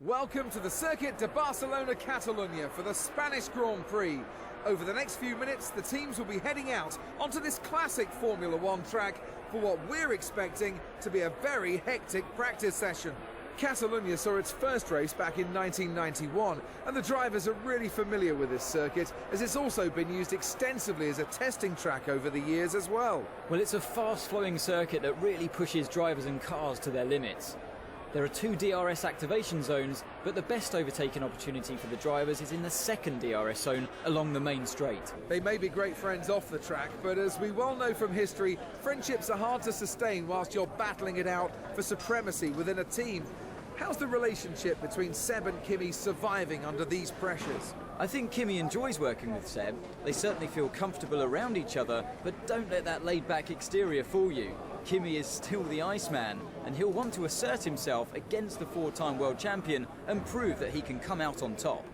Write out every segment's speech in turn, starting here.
Welcome to the Circuit de Barcelona-Catalunya for the Spanish Grand Prix. Over the next few minutes, the teams will be heading out onto this classic Formula One track for what we're expecting to be a very hectic practice session. Catalunya saw its first race back in 1991, and the drivers are really familiar with this circuit, as it's also been used extensively as a testing track over the years as well. Well, it's a fast-flowing circuit that really pushes drivers and cars to their limits. There are 2 DRS activation zones, but the best overtaking opportunity for the drivers is in the second DRS zone along the main straight. They may be great friends off the track, but as we well know from history, friendships are hard to sustain whilst you're battling it out for supremacy within a team. How's the relationship between Seb and Kimi surviving under these pressures? I think Kimi enjoys working with Seb. They certainly feel comfortable around each other, but don't let that laid-back exterior fool you. Kimi is still the Iceman, and he'll want to assert himself against the 4-time world champion and prove that he can come out on top.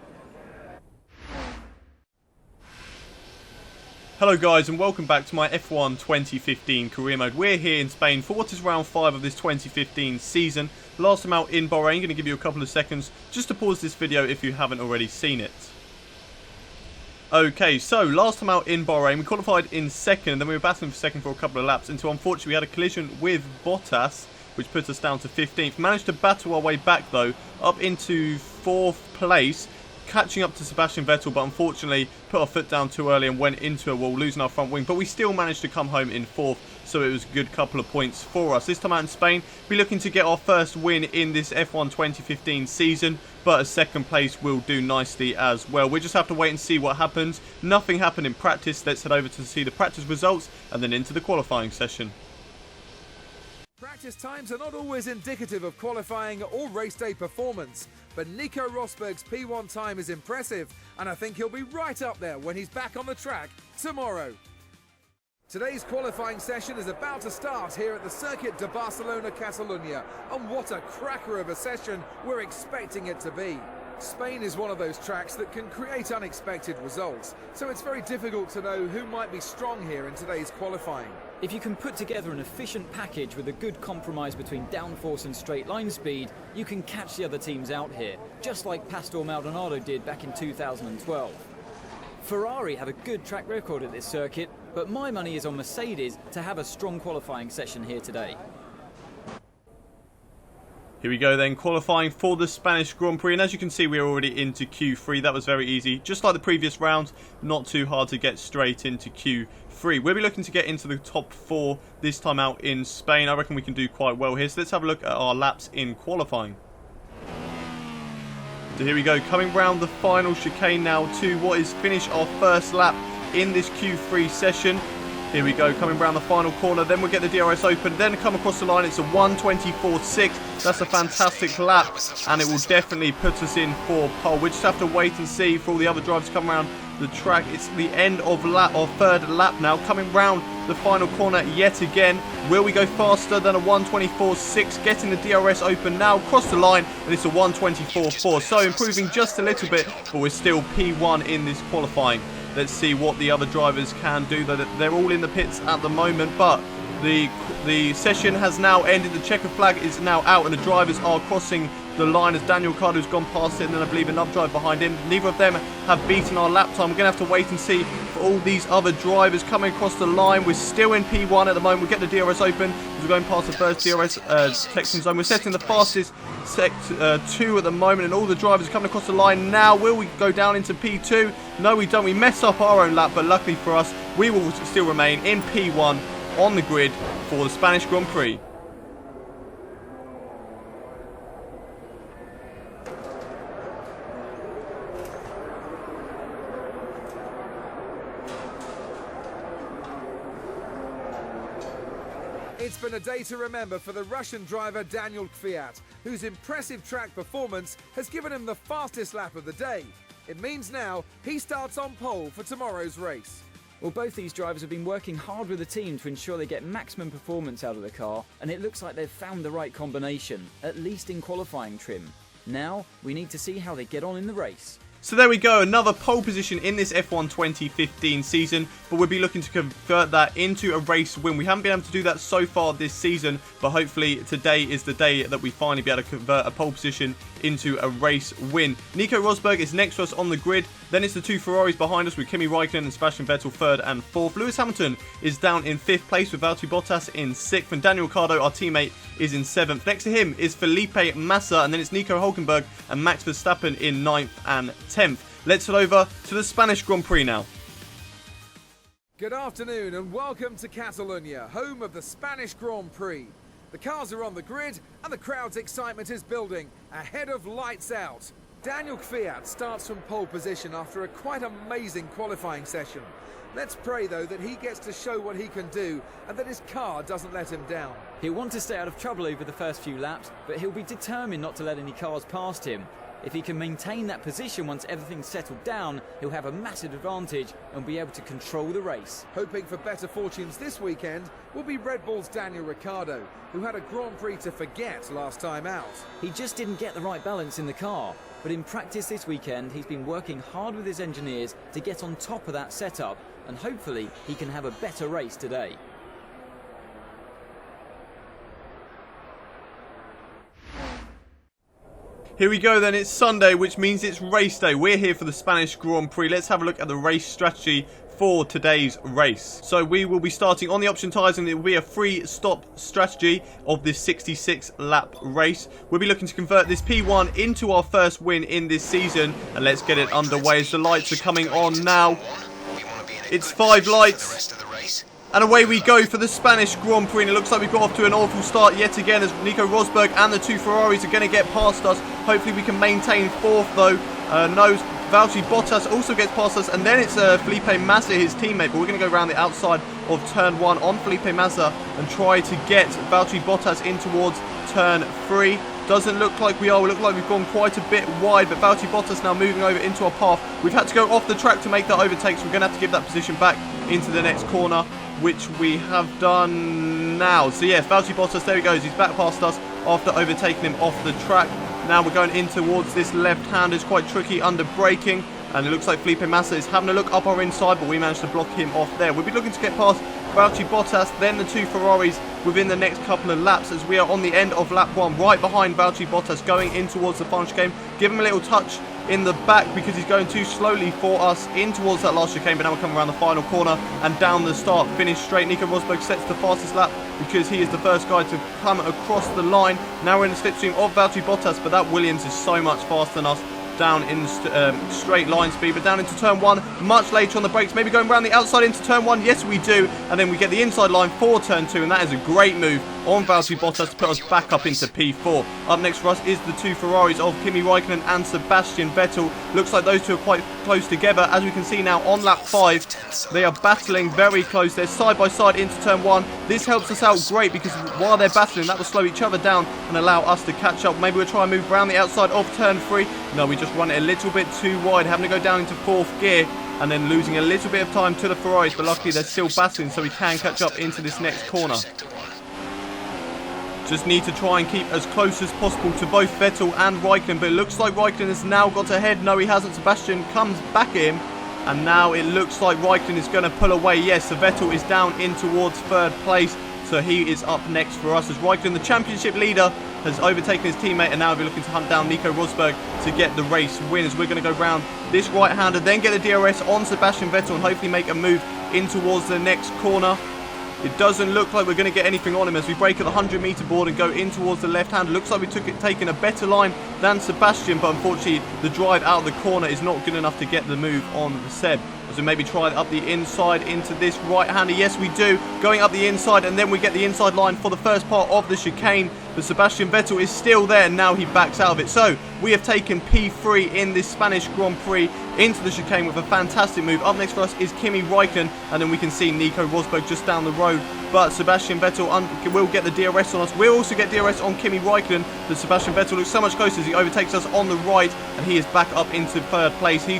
Hello guys, and welcome back to my F1 2015 career mode. We're here in Spain for what is round 5 of this 2015 season. Last time out in Bahrain, going to give you a couple of seconds just to pause this video if you haven't already seen it. Okay, so last time out in Bahrain, we qualified in second, and then we were battling for second for a couple of laps until unfortunately we had a collision with Bottas, which put us down to 15th. Managed to battle our way back though, up into 4th place, catching up to Sebastian Vettel, but unfortunately put our foot down too early and went into a wall, losing our front wing. But we still managed to come home in 4th, so it was a good couple of points for us. This time out in Spain, we're looking to get our first win in this F1 2015 season, but a second place will do nicely as well. We just have to wait and see what happens. Nothing happened in practice. Let's head over to see the practice results and then into the qualifying session. Practice times are not always indicative of qualifying or race day performance, but Nico Rosberg's P1 time is impressive, and I think he'll be right up there when he's back on the track tomorrow. Today's qualifying session is about to start here at the Circuit de Barcelona-Catalunya, and what a cracker of a session we're expecting it to be. Spain is one of those tracks that can create unexpected results, so it's very difficult to know who might be strong here in today's qualifying. If you can put together an efficient package with a good compromise between downforce and straight line speed, you can catch the other teams out here, just like Pastor Maldonado did back in 2012. Ferrari have a good track record at this circuit, but my money is on Mercedes to have a strong qualifying session here today. Here we go then, qualifying for the Spanish Grand Prix, and as you can see we're already into Q3. That was very easy, just like the previous round, not too hard to get straight into Q3. We'll be looking to get into the top 4 this time out in Spain. I reckon we can do quite well here, so let's have a look at our laps in qualifying. So here we go, coming round the final chicane now to what is finish our first lap in this Q3 session. Here we go, coming round the final corner, then we'll get the DRS open, then come across the line. It's a 1:24.6. That's a fantastic lap, and it will definitely put us in for pole. We just have to wait and see for all the other drivers to come around the track. It's the end of third lap now, coming round the final corner yet again. Will we go faster than a 1:24.6? Getting the DRS open now, across the line, and it's a 1:24.4. So improving just a little bit, but we're still P1 in this qualifying. Let's see what the other drivers can do. They're all in the pits at the moment, but the session has now ended. The checker flag is now out, and the drivers are crossing the line as Daniil has gone past it, and then I believe another driver behind him. Neither of them have beaten our lap time. We're going to have to wait and see for all these other drivers coming across the line. We're still in P1 at the moment. We'll get the DRS open as we're going past the first DRS section zone. We're setting the fastest 2 at the moment, and all the drivers are coming across the line now. Will we go down into P2? No, we don't. We mess up our own lap, but luckily for us, we will still remain in P1 on the grid for the Spanish Grand Prix. It's been a day to remember for the Russian driver Daniil Kvyat, whose impressive track performance has given him the fastest lap of the day. It means now he starts on pole for tomorrow's race. Well, both these drivers have been working hard with the team to ensure they get maximum performance out of the car, and it looks like they've found the right combination, at least in qualifying trim. Now, we need to see how they get on in the race. So there we go, another pole position in this F1 2015 season, but we'll be looking to convert that into a race win. We haven't been able to do that so far this season, but hopefully today is the day that we finally be able to convert a pole position into a race win. Nico Rosberg is next to us on the grid, then it's the two Ferraris behind us with Kimi Räikkönen and Sebastian Vettel 3rd and 4th. Lewis Hamilton is down in 5th place with Valtteri Bottas in 6th, and Daniil Ricciardo, our teammate, is in 7th. Next to him is Felipe Massa, and then it's Nico Hülkenberg and Max Verstappen in 9th and 10th. Let's head over to the Spanish Grand Prix now. Good afternoon and welcome to Catalunya, home of the Spanish Grand Prix. The cars are on the grid and the crowd's excitement is building ahead of lights out. Daniil Kvyat starts from pole position after a quite amazing qualifying session. Let's pray though that he gets to show what he can do and that his car doesn't let him down. He'll want to stay out of trouble over the first few laps, but he'll be determined not to let any cars past him. If he can maintain that position once everything's settled down, he'll have a massive advantage and be able to control the race. Hoping for better fortunes this weekend will be Red Bull's Daniel Ricciardo, who had a Grand Prix to forget last time out. He just didn't get the right balance in the car, but in practice this weekend he's been working hard with his engineers to get on top of that setup, and hopefully he can have a better race today. Here we go then, it's Sunday, which means it's race day. We're here for the Spanish Grand Prix. Let's have a look at the race strategy for today's race. So we will be starting on the option tyres, and it will be a free stop strategy of this 66 lap race. We'll be looking to convert this P1 into our first win in this season, and let's get it underway as the lights are coming on now. It's 5 lights. And away we go for the Spanish Grand Prix, and it looks like we've got off to an awful start yet again as Nico Rosberg and the two Ferraris are going to get past us. Hopefully we can maintain 4th though. No, Valtteri Bottas also gets past us, and then it's Felipe Massa, his teammate, but we're going to go around the outside of turn 1 on Felipe Massa and try to get Valtteri Bottas in towards turn 3. Doesn't look like we are. We look like we've gone quite a bit wide, but Valtteri Bottas now moving over into our path. We've had to go off the track to make that overtake, so we're going to have to give that position back into the next corner, which we have done now. So yes, Valtteri Bottas, there he goes. He's back past us after overtaking him off the track. Now we're going in towards this left-hand. It's quite tricky under braking, and it looks like Felipe Massa is having a look up our inside, but we managed to block him off there. We'll be looking to get past Valtteri Bottas, then the two Ferraris within the next couple of laps, as we are on the end of lap 1, right behind Valtteri Bottas, going in towards the final chicane. Give him a little touch in the back because he's going too slowly for us in towards that last chicane, but now we're coming around the final corner and down the start, finish straight. Nico Rosberg sets the fastest lap because he is the first guy to come across the line. Now we're in the slipstream of Valtteri Bottas, but that Williams is so much faster than us. Down in straight line speed, but down into turn 1 much later on the brakes, maybe going around the outside into turn 1. Yes we do, and then we get the inside line for turn 2, and that is a great move on Valtteri Bottas to put us back up into P4. Up next for us is the two Ferraris of Kimi Räikkönen and Sebastian Vettel. Looks like those two are quite close together. As we can see now on lap 5, they are battling very close. They're side by side into turn 1. This helps us out great because while they're battling, that will slow each other down and allow us to catch up. Maybe we'll try and move around the outside of turn 3. No, we just run it a little bit too wide, having to go down into 4th gear and then losing a little bit of time to the Ferraris, but luckily they're still battling, so we can catch up into this next corner. Just need to try and keep as close as possible to both Vettel and Räikkönen, but it looks like Räikkönen has now got ahead. No, he hasn't. Sebastian comes back in, and now it looks like Räikkönen is going to pull away. Yes, so Vettel is down in towards 3rd place, so he is up next for us as Räikkönen, the championship leader, has overtaken his teammate, and now we'll be looking to hunt down Nico Rosberg to get the race win, as we're going to go round this right-hander, then get the DRS on Sebastian Vettel and hopefully make a move in towards the next corner. It doesn't look like we're going to get anything on him as we break at the 100-meter board and go in towards the left hand. Looks like we taken a better line than Sebastian, but unfortunately the drive out of the corner is not good enough to get the move on the Seb. So maybe try up the inside into this right-hander. Yes, we do. Going up the inside, and then we get the inside line for the first part of the chicane. But Sebastian Vettel is still there, and now he backs out of it. So we have taken P3 in this Spanish Grand Prix into the chicane with a fantastic move. Up next for us is Kimi Räikkönen, and then we can see Nico Rosberg just down the road. But Sebastian Vettel will get the DRS on us. We'll also get DRS on Kimi Räikkönen, but Sebastian Vettel looks so much closer as he overtakes us on the right, and he is back up into 3rd place. He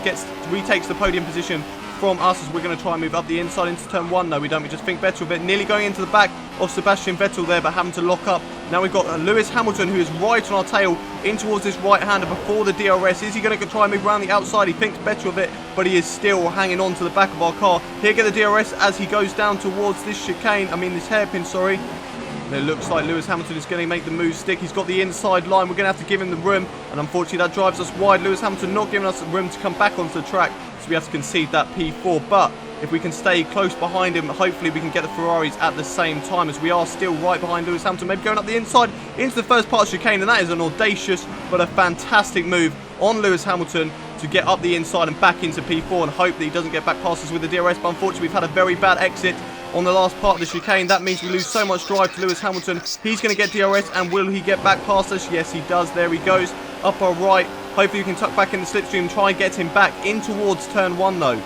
retakes the podium position from us as we're going to try and move up the inside into turn 1. No, we don't. We just think better of it. Nearly going into the back of Sebastian Vettel there, but having to lock up Now we've got Lewis Hamilton, who is right on our tail in towards this right-hander before the DRS. Is he going to try and move around the outside? He thinks better of it, but he is still hanging on to the back of our car. Here get the DRS as he goes down towards this chicane, this hairpin, sorry. And it looks like Lewis Hamilton is going to make the move stick. He's got the inside line. We're going to have to give him the room, and unfortunately that drives us wide. Lewis Hamilton not giving us the room to come back onto the track, so we have to concede that P4. But if we can stay close behind him, hopefully we can get the Ferraris at the same time, as we are still right behind Lewis Hamilton. Maybe going up the inside into the first part of chicane, and that is an audacious but a fantastic move on Lewis Hamilton to get up the inside and back into P4 and hope that he doesn't get back past us with the DRS. But unfortunately we've had a very bad exit on the last part of the chicane. That means we lose so much drive to Lewis Hamilton. He's going to get DRS, and will he get back past us? Yes, he does. There he goes, up our right. Hopefully we can tuck back in the slipstream and try and get him back in towards turn 1 though.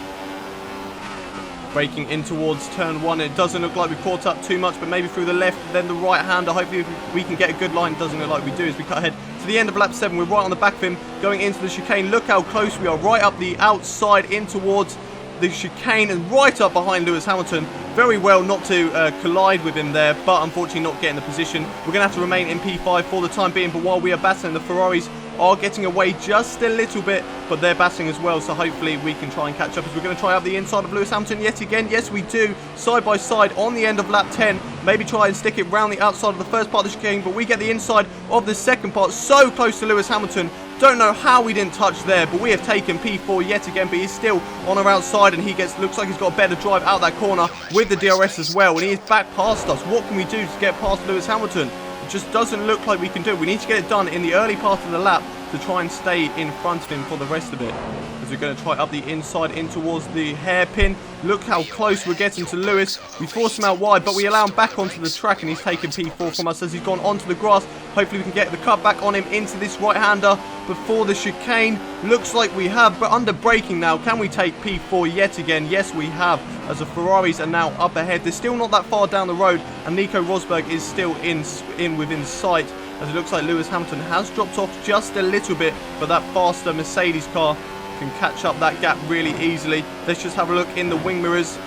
Braking in towards turn 1. It doesn't look like we caught up too much, but maybe through the left, then the right hander. Hopefully we can get a good line. It doesn't look like we do as we cut ahead to the end of lap 7. We're right on the back of him going into the chicane. Look how close we are, right up the outside in towards the chicane and right up behind Lewis Hamilton. Very well not to collide with him there, but unfortunately not getting the position. We're going to have to remain in P5 for the time being, but while we are battling, the Ferraris are getting away just a little bit, but they're battling as well, so hopefully we can try and catch up as we're going to try out the inside of Lewis Hamilton yet again. Yes, we do, side by side on the end of lap 10. Maybe try and stick it round the outside of the first part of the chicane, but we get the inside of the second part, so close to Lewis Hamilton. Don't know how we didn't touch there, but we have taken P4 yet again, but he's still on our outside, and he looks like he's got a better drive out that corner with the DRS as well, and he is back past us. What can we do to get past Lewis Hamilton? It just doesn't look like we can do it. We need to get it done in the early part of the lap to try and stay in front of him for the rest of it. As we're going to try up the inside in towards the hairpin. Look how close we're getting to Lewis. We force him out wide, but we allow him back onto the track, and he's taken P4 from us as he's gone onto the grass. Hopefully we can get the cut back on him into this right-hander before the chicane. Looks like we have, but under braking now, can we take P4 yet again? Yes, we have, as the Ferraris are now up ahead. They're still not that far down the road, and Nico Rosberg is still in within sight, as it looks like Lewis Hamilton has dropped off just a little bit, but that faster Mercedes car can catch up that gap really easily. Let's just have a look in the wing mirrors.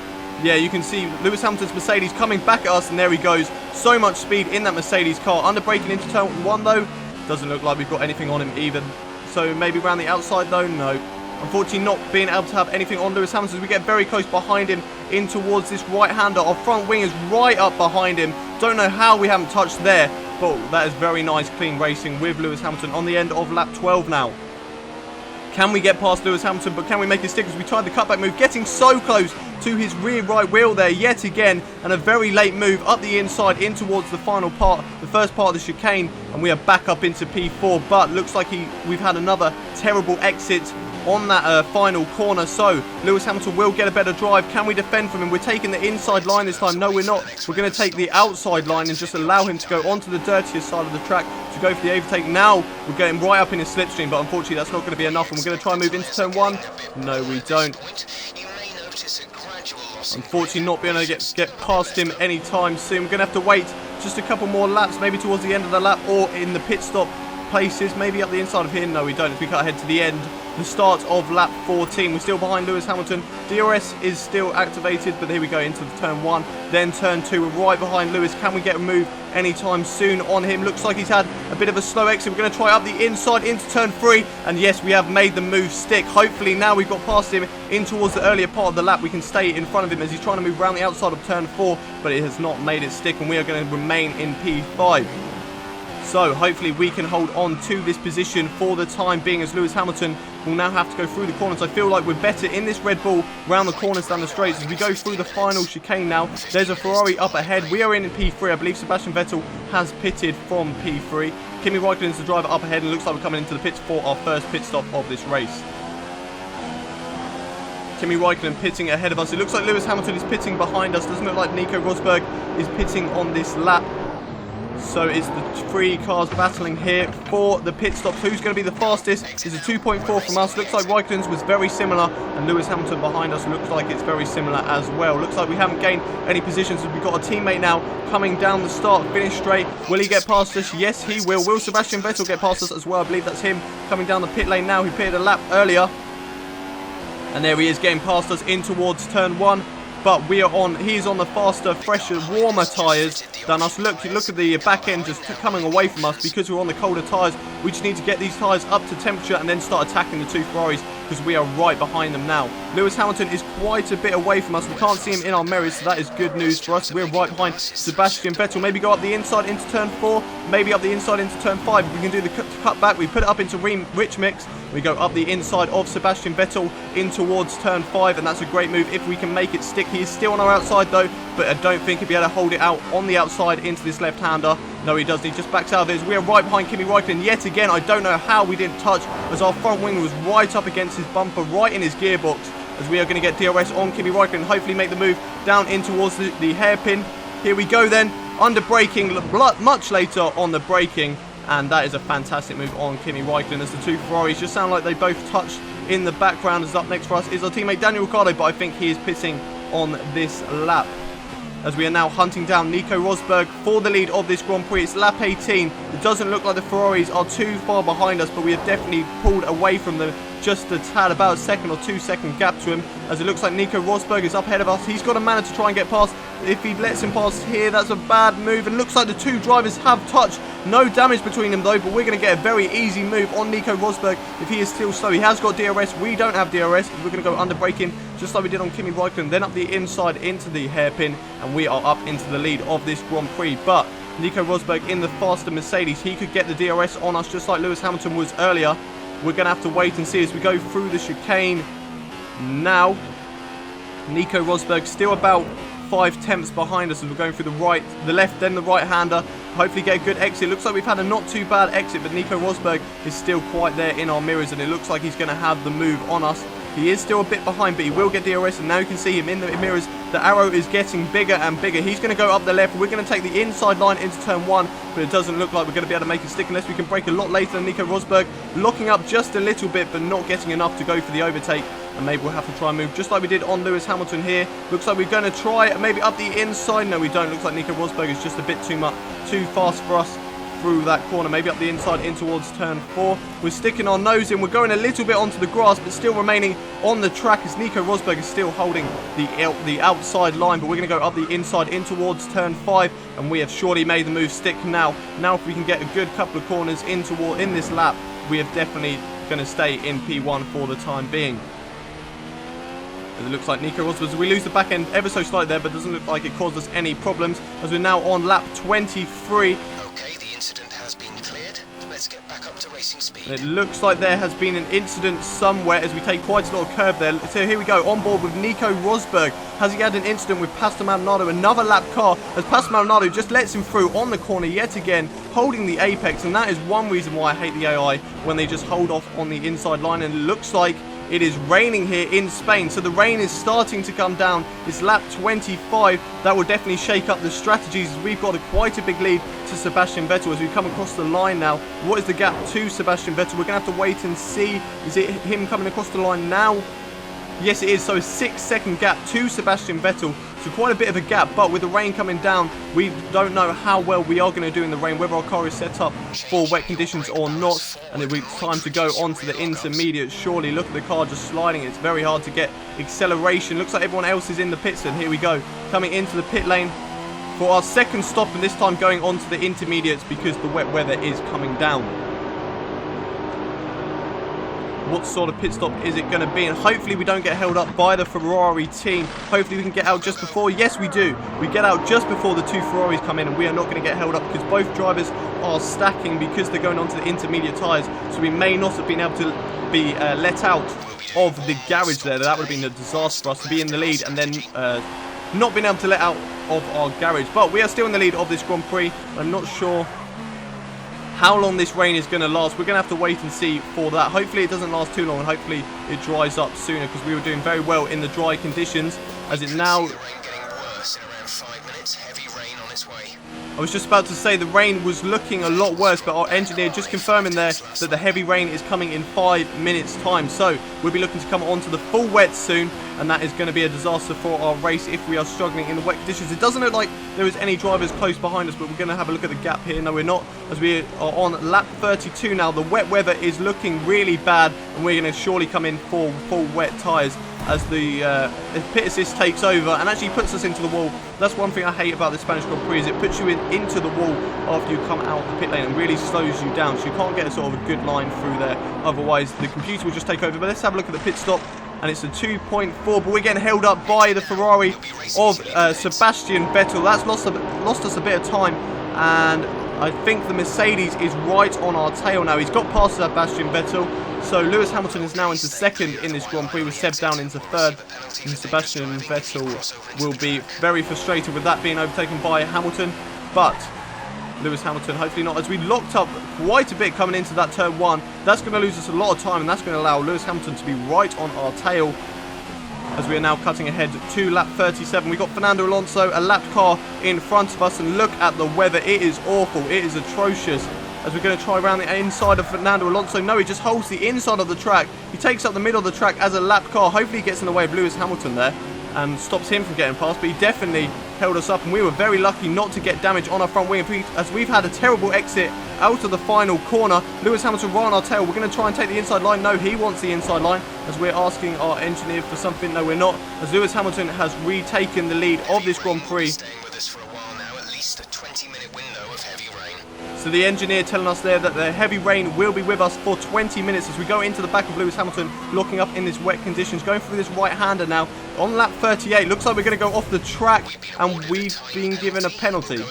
Yeah, you can see Lewis Hamilton's Mercedes coming back at us, and there he goes. So much speed in that Mercedes car. Under braking into turn 1 though, doesn't look like we've got anything on him either. So maybe around the outside though, no. Unfortunately not being able to have anything on Lewis Hamilton as we get very close behind him in towards this right-hander. Our front wing is right up behind him. Don't know how we haven't touched there, but that is very nice clean racing with Lewis Hamilton on the end of lap 12 now. Can we get past Lewis Hamilton, but can we make it stick as we tried the cutback move, getting so close to his rear right wheel there yet again, and a very late move up the inside in towards the final part, the first part of the chicane, and we are back up into P4, but looks like we've had another terrible exit on that final corner, so Lewis Hamilton will get a better drive. Can we defend from him? We're taking the inside line this time. No, we're not. We're going to take the outside line and just allow him to go onto the dirtiest side of the track to go for the overtake. Now we're getting right up in his slipstream, but unfortunately that's not going to be enough, and we're going to try and move into turn 1. No, we don't. Unfortunately not being able to get past him anytime soon. We're going to have to wait just a couple more laps, maybe towards the end of the lap or in the pit stop places, maybe up the inside of here. No, we don't, as we cut ahead to the end, the start of lap 14. We're still behind Lewis Hamilton. DRS is still activated, but here we go into the turn 1, then turn 2. We're right behind Lewis. Can we get a move anytime soon on him? Looks like he's had a bit of a slow exit. We're going to try up the inside into turn 3, and yes, we have made the move stick. Hopefully now we've got past him in towards the earlier part of the lap, we can stay in front of him as he's trying to move around the outside of turn 4, but it has not made it stick, and we are going to remain in P5. So hopefully we can hold on to this position for the time being, as Lewis Hamilton will now have to go through the corners. I feel like we're better in this Red Bull round the corners down the straights as we go through the final chicane now. There's a Ferrari up ahead. We are in P3. I believe Sebastian Vettel has pitted from P3. Kimi Räikkönen is the driver up ahead, and it looks like we're coming into the pits for our first pit stop of this race. Kimi Räikkönen pitting ahead of us. It looks like Lewis Hamilton is pitting behind us. Doesn't look like Nico Rosberg is pitting on this lap. So it's the 3 cars battling here for the pit stops. Who's going to be the fastest? It's a 2.4 from us. Looks like Räikkönen's was very similar, and Lewis Hamilton behind us looks like it's very similar as well. Looks like we haven't gained any positions. We've got a teammate now coming down the start, finish straight. Will he get past us? Yes, he will. Will Sebastian Vettel get past us as well? I believe that's him coming down the pit lane now. He pitted a lap earlier. And there he is getting past us in towards turn 1. but he is on the faster, fresher, warmer tyres than us. Look at the back end just coming away from us because we're on the colder tyres. We just need to get these tyres up to temperature and then start attacking the two Ferraris because we are right behind them now. Lewis Hamilton is quite a bit away from us. We can't see him in our mirrors, so that is good news for us. We're right behind Sebastian Vettel. Maybe go up the inside into turn 4, maybe up the inside into turn 5. We can do the cut back. We put it up into rich mix. We go up the inside of Sebastian Vettel in towards turn 5, and that's a great move if we can make it stick. He is still on our outside though, but I don't think he'll be able to hold it out on the outside into this left-hander. No, he doesn't. He just backs out of his. We are right behind Kimi Räikkönen yet again. I don't know how we didn't touch, as our front wing was right up against his bumper, right in his gearbox, as we are going to get DRS on Kimi Räikkönen and hopefully make the move down in towards the hairpin. Here we go then, under braking, much later on the braking. And that is a fantastic move on Kimi Räikkönen, as the two Ferraris just sound like they both touched in the background. As up next for us is our teammate Daniil, but I think he is pitting on this lap, as we are now hunting down Nico Rosberg for the lead of this Grand Prix. It's lap 18. It doesn't look like the Ferraris are too far behind us, but we have definitely pulled away from them just a tad, about a 1 or 2 second gap to him, as it looks like Nico Rosberg is up ahead of us. He's got a manner to try and get past. If he lets him pass here, that's a bad move, and looks like the two drivers have touched. No damage between them though, but we're going to get a very easy move on Nico Rosberg if he is still slow. He has got DRS. We don't have DRS. We're going to go under braking just like we did on Kimi Räikkönen, then up the inside into the hairpin, and we are up into the lead of this Grand Prix. But Nico Rosberg in the faster Mercedes, he could get the DRS on us just like Lewis Hamilton was earlier. We're going to have to wait and see as we go through the chicane now. Nico Rosberg still about 5/10 behind us as we're going through the left, then the right-hander. Hopefully get a good exit. Looks like we've had a not too bad exit, but Nico Rosberg is still quite there in our mirrors, and it looks like he's going to have the move on us. He is still a bit behind, but he will get DRS, and now you can see him in the mirrors. The arrow is getting bigger and bigger. He's going to go up the left. We're going to take the inside line into turn 1, but it doesn't look like we're going to be able to make it stick unless we can brake a lot later than Nico Rosberg. Locking up just a little bit, but not getting enough to go for the overtake. And maybe we'll have to try and move just like we did on Lewis Hamilton here. Looks like we're going to try maybe up the inside. No, we don't. Looks like Nico Rosberg is just a bit too fast for us through that corner. Maybe up the inside in towards turn 4. We're sticking our nose in. We're going a little bit onto the grass, but still remaining on the track, as Nico Rosberg is still holding the outside line. But we're going to go up the inside in towards turn 5, and we have surely made the move stick now. Now if we can get a good couple of corners in this lap, we are definitely going to stay in P1 for the time being. It looks like Nico Rosberg, we lose the back end ever so slightly there, but doesn't look like it caused us any problems, as we're now on lap 23. Okay, the incident has been cleared. Let's get back up to racing speed. It looks like there has been an incident somewhere, as we take quite a lot of curve there. So here we go, on board with Nico Rosberg. Has he had an incident with Pastor Maldonado? Another lap car, as Pastor Maldonado just lets him through on the corner yet again, holding the apex, and that is one reason why I hate the AI, when they just hold off on the inside line. And it looks like it is raining here in Spain, so the rain is starting to come down. It's lap 25. That will definitely shake up the strategies, as we've got quite a big lead to Sebastian Vettel as we come across the line now. What is the gap to Sebastian Vettel? We're going to have to wait and see. Is it him coming across the line now? Yes, it is. So a 6-second gap to Sebastian Vettel. So quite a bit of a gap, but with the rain coming down, we don't know how well we are going to do in the rain, whether our car is set up for wet conditions or not. And it's time to go on to the intermediate. Surely, look at the car just sliding. It's very hard to get acceleration. Looks like everyone else is in the pits, and here we go. Coming into the pit lane for our second stop, and this time going on to the intermediates because the wet weather is coming down. What sort of pit stop is it going to be? And hopefully we don't get held up by the Ferrari team. Hopefully we can get out just before. Yes, we do. We get out just before the two Ferraris come in, and we are not going to get held up because both drivers are stacking because they're going on to the intermediate tyres. So we may not have been able to be let out of the garage there. That would have been a disaster for us to be in the lead and then not being able to let out of our garage. But we are still in the lead of this Grand Prix. I'm not sure how long this rain is going to last. We're going to have to wait and see for that. Hopefully it doesn't last too long, and hopefully it dries up sooner, because we were doing very well in the dry conditions. As it now, I was just about to say the rain was looking a lot worse, but our engineer just confirming there that the heavy rain is coming in 5 minutes time. So we'll be looking to come on to the full wet soon, and that is going to be a disaster for our race if we are struggling in the wet conditions. It doesn't look like there is any drivers close behind us, but we're going to have a look at the gap here. No, we're not, as we are on lap 32 now. The wet weather is looking really bad, and we're going to surely come in for full wet tyres. as the pit assist takes over and actually puts us into the wall. That's one thing I hate about the Spanish Grand Prix, is it puts you into the wall after you come out the pit lane and really slows you down, so you can't get a sort of a good line through there. Otherwise, the computer will just take over. But let's have a look at the pit stop. And it's a 2.4, but we're getting held up by the Ferrari of Sebastian Vettel. That's lost us a bit of time, and I think the Mercedes is right on our tail now. He's got past Sebastian Vettel, so Lewis Hamilton is now into second in this Grand Prix, with Seb down into third, and Sebastian Vettel will be very frustrated with that being overtaken by Hamilton, but Lewis Hamilton, hopefully not, as we locked up quite a bit coming into that turn 1. That's going to lose us a lot of time, and that's going to allow Lewis Hamilton to be right on our tail, as we are now cutting ahead to lap 37. We've got Fernando Alonso, a lapped car in front of us, and look at the weather. It is awful. It is atrocious. As we're going to try around the inside of Fernando Alonso. No, he just holds the inside of the track. He takes up the middle of the track as a lapped car. Hopefully he gets in the way of Lewis Hamilton there and stops him from getting past, but he definitely held us up, and we were very lucky not to get damage on our front wing, as we've had a terrible exit out of the final corner. Lewis Hamilton right on our tail. We're going to try and take the inside line. No, he wants the inside line, as we're asking our engineer for something. No, we're not, as Lewis Hamilton has retaken the lead of this Grand Prix. So the engineer telling us there that the heavy rain will be with us for 20 minutes as we go into the back of Lewis Hamilton, locking up in these wet conditions, going through this right-hander now on lap 38. Looks like we're going to go off the track, and we've been given a penalty.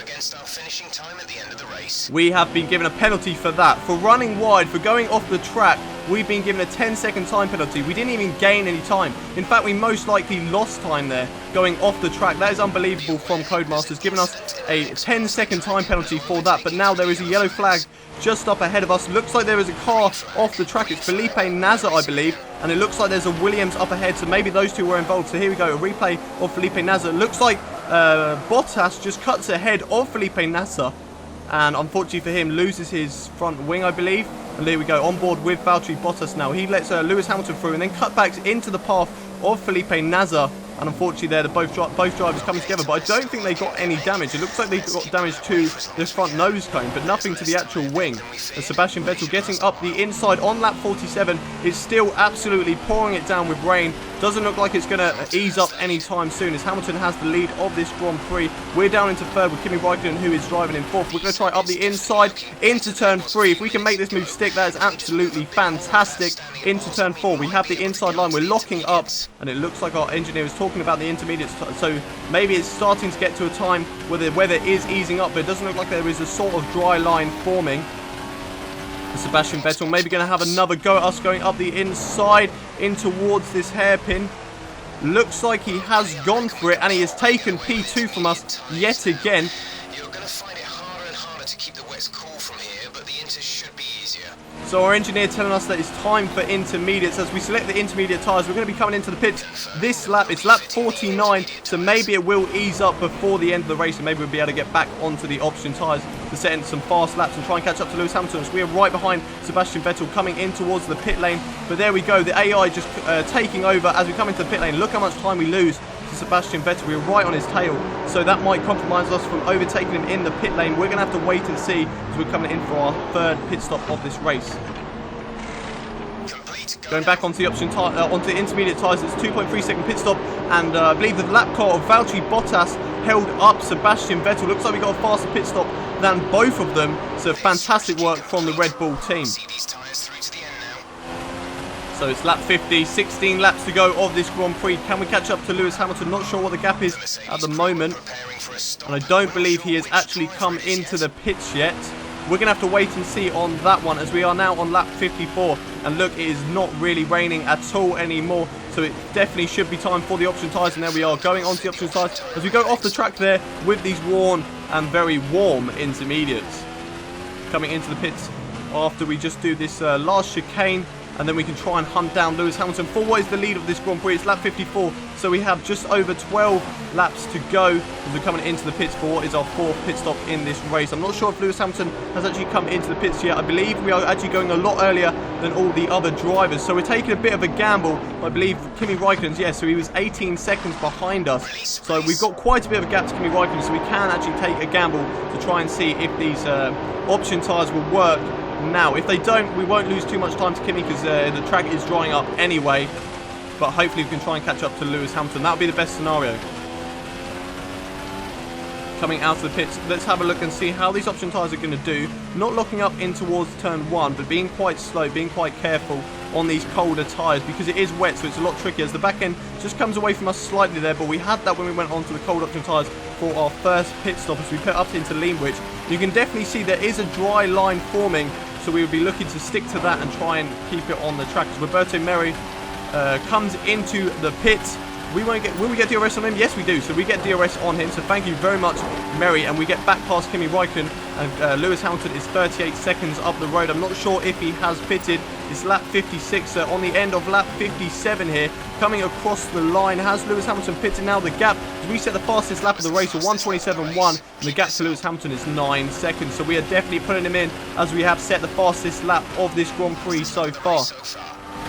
We have been given a penalty for that. For running wide, for going off the track, we've been given a 10-second time penalty. We didn't even gain any time. In fact, we most likely lost time there going off the track. That is unbelievable from Codemasters, giving us a 10-second time penalty for that. But now there is a yellow flag just up ahead of us. Looks like there is a car off the track. It's Felipe Nasser, I believe. And it looks like there's a Williams up ahead. So maybe those two were involved. So here we go, a replay of Felipe Nasser. Looks like Bottas just cuts ahead of Felipe Nasser, and unfortunately for him, loses his front wing, I believe. And there we go, on board with Valtteri Bottas now. He lets Lewis Hamilton through and then cut back into the path of Felipe Nasser. And unfortunately there, both drivers coming together. But I don't think they got any damage. It looks like they got damage to the front nose cone, but nothing to the actual wing. As Sebastian Vettel getting up the inside on lap 47 is still absolutely pouring it down with rain. Doesn't look like it's going to ease up anytime soon, as Hamilton has the lead of this Grand Prix. We're down into third with Kimi Raikkonen, who is driving in fourth. We're going to try up the inside into turn 3. If we can make this move stick, that is absolutely fantastic. Into turn 4, we have the inside line. We're locking up, and it looks like our engineer is talking about the intermediates. So maybe it's starting to get to a time where the weather is easing up, but it doesn't look like there is a sort of dry line forming. Sebastian Vettel maybe going to have another go at us going up the inside in towards this hairpin. Looks like he has gone for it, and he has taken P2 from us yet again. You're going to find it harder and harder to keep the wets cool from here, but the inters should be easier. So our engineer telling us that it's time for intermediates. As we select the intermediate tyres, we're going to be coming into the pits this lap. It's lap 49, so maybe it will ease up before the end of the race, and maybe we'll be able to get back onto the option tyres to set in some fast laps and try and catch up to Lewis Hamilton. So we are right behind Sebastian Vettel coming in towards the pit lane. But there we go, the AI just taking over as we come into the pit lane. Look how much time we lose to Sebastian Vettel. We're right on his tail, so that might compromise us from overtaking him in the pit lane. We're going to have to wait and see as we're coming in for our third pit stop of this race. Going back onto the onto the intermediate tyres, it's a 2.3 second pit stop, and I believe the lap car of Valtteri Bottas held up Sebastian Vettel. Looks like we got a faster pit stop than both of them, so fantastic work from the Red Bull team. So it's lap 50, 16 laps to go of this Grand Prix. Can we catch up to Lewis Hamilton? Not sure what the gap is at the moment, and I don't believe he has actually come into the pits yet. We're going to have to wait and see on that one, as we are now on lap 54. And look, it is not really raining at all anymore, so it definitely should be time for the option tyres. And there we are, going on to the option tyres as we go off the track there with these worn and very warm intermediates. Coming into the pits after we just do this last chicane, and then we can try and hunt down Lewis Hamilton for what is the lead of this Grand Prix. It's lap 54, so we have just over 12 laps to go as we're coming into the pits for what is our fourth pit stop in this race. I'm not sure if Lewis Hamilton has actually come into the pits yet. I believe we are actually going a lot earlier than all the other drivers, so we're taking a bit of a gamble. I believe Kimi Raikkonen's, yeah, so he was 18 seconds behind us, so we've got quite a bit of a gap to Kimi Raikkonen, so we can actually take a gamble to try and see if these option tyres will work. Now, if they don't, we won't lose too much time to Kimi, because the track is drying up anyway. but hopefully we can try and catch up to Lewis Hamilton. That would be the best scenario. Coming out of the pits, let's have a look and see how these option tyres are going to do. Not locking up in towards turn 1, but being quite slow, being quite careful on these colder tyres because it is wet, so it's a lot trickier as the back end just comes away from us slightly there, but we had that when we went on to the cold option tyres for our first pit stop as we put up into Leanbridge. You can definitely see there is a dry line forming, so we would be looking to stick to that and try and keep it on the track as Roberto Merhi comes into the pits. Will we get DRS on him? Yes, we do. So we get DRS on him. So thank you very much, Merhi. And we get back past Kimi Räikkönen. And Lewis Hamilton is 38 seconds up the road. I'm not sure if he has pitted. It's lap 56 on the end of lap 57 here. Coming across the line. Has Lewis Hamilton pitted now? The gap, as we set the fastest lap of the race, 1:27.1. And the gap to Lewis Hamilton is 9 seconds. So we are definitely putting him in as we have set the fastest lap of this Grand Prix so far.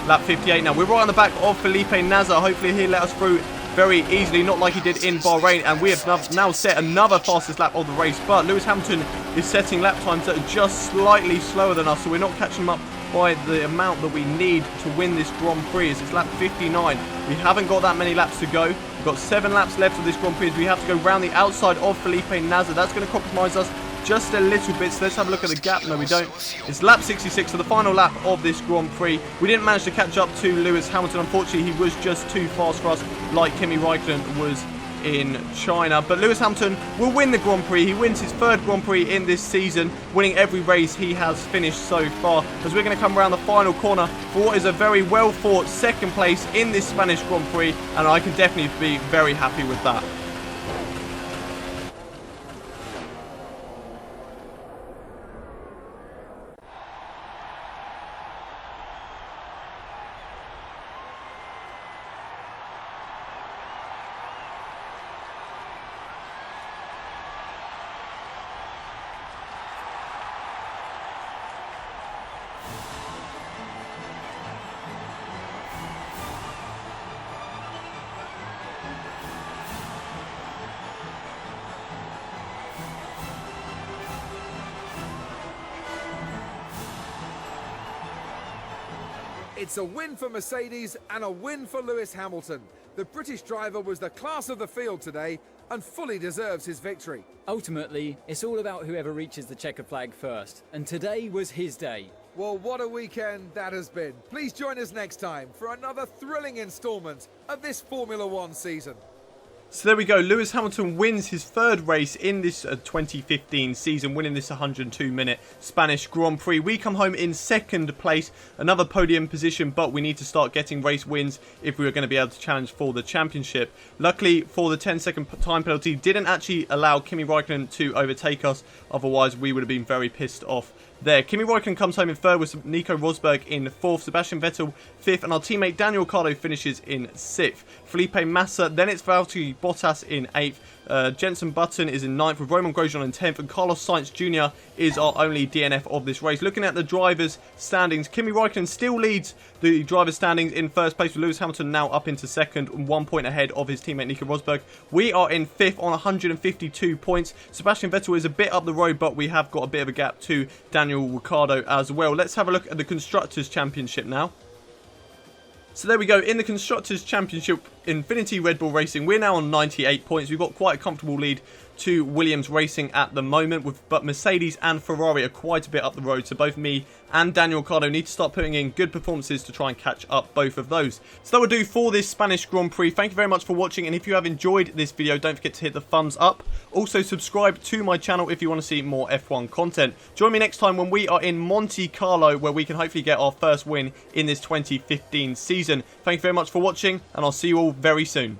Lap 58 now. We're right on the back of Felipe Nasr. Hopefully he'll let us through very easily, not like he did in Bahrain. And we have now set another fastest lap of the race. But Lewis Hamilton is setting lap times that are just slightly slower than us. So we're not catching him up by the amount that we need to win this Grand Prix. It's lap 59. We haven't got that many laps to go. We've got 7 laps left of this Grand Prix. We have to go round the outside of Felipe Nasr. That's going to compromise us just a little bit, so let's have a look at the gap. No, we don't. It's lap 66, so the final lap of this Grand Prix. We didn't manage to catch up to Lewis Hamilton. Unfortunately, he was just too fast for us, like Kimi Räikkönen was in China. But Lewis Hamilton will win the Grand Prix. He wins his 3rd Grand Prix in this season, winning every race he has finished so far. As we're going to come around the final corner for what is a very well fought 2nd place in this Spanish Grand Prix, and I can definitely be very happy with that. It's a win for Mercedes and a win for Lewis Hamilton. The British driver was the class of the field today and fully deserves his victory. Ultimately, it's all about whoever reaches the checkered flag first, and today was his day. Well, what a weekend that has been. Please join us next time for another thrilling instalment of this Formula One season. So there we go. Lewis Hamilton wins his 3rd race in this 2015 season, winning this 102-minute Spanish Grand Prix. We come home in 2nd place, another podium position, but we need to start getting race wins if we were going to be able to challenge for the championship. Luckily for the 10-second time penalty, didn't actually allow Kimi Räikkönen to overtake us. Otherwise, we would have been very pissed off there. Kimi Räikkönen comes home in 3rd with Nico Rosberg in 4th, Sebastian Vettel 5th, and our teammate Daniil Ricciardo finishes in 6th. Felipe Massa, then it's Valtteri Bottas in 8th. Jenson Button is in 9th with Romain Grosjean in 10th, and Carlos Sainz Jr. is our only DNF of this race. Looking at the drivers' standings, Kimi Räikkönen still leads the drivers' standings in 1st place, with Lewis Hamilton now up into 2nd, and 1 point ahead of his teammate Nico Rosberg. We are in 5th on 152 points. Sebastian Vettel is a bit up the road, but we have got a bit of a gap to Daniil Ricciardo as well. Let's have a look at the Constructors' Championship now. So there we go, in the Constructors' Championship, Infinity Red Bull Racing, we're now on 98 points. We've got quite a comfortable lead to Williams Racing at the moment, but Mercedes and Ferrari are quite a bit up the road, so both me and Daniil Ricciardo need to start putting in good performances to try and catch up both of those. So that will do for this Spanish Grand Prix. Thank you very much for watching, and if you have enjoyed this video, don't forget to hit the thumbs up. Also subscribe to my channel if you want to see more F1 content. Join me next time when we are in Monte Carlo, where we can hopefully get our first win in this 2015 season. Thank you very much for watching, and I'll see you all very soon.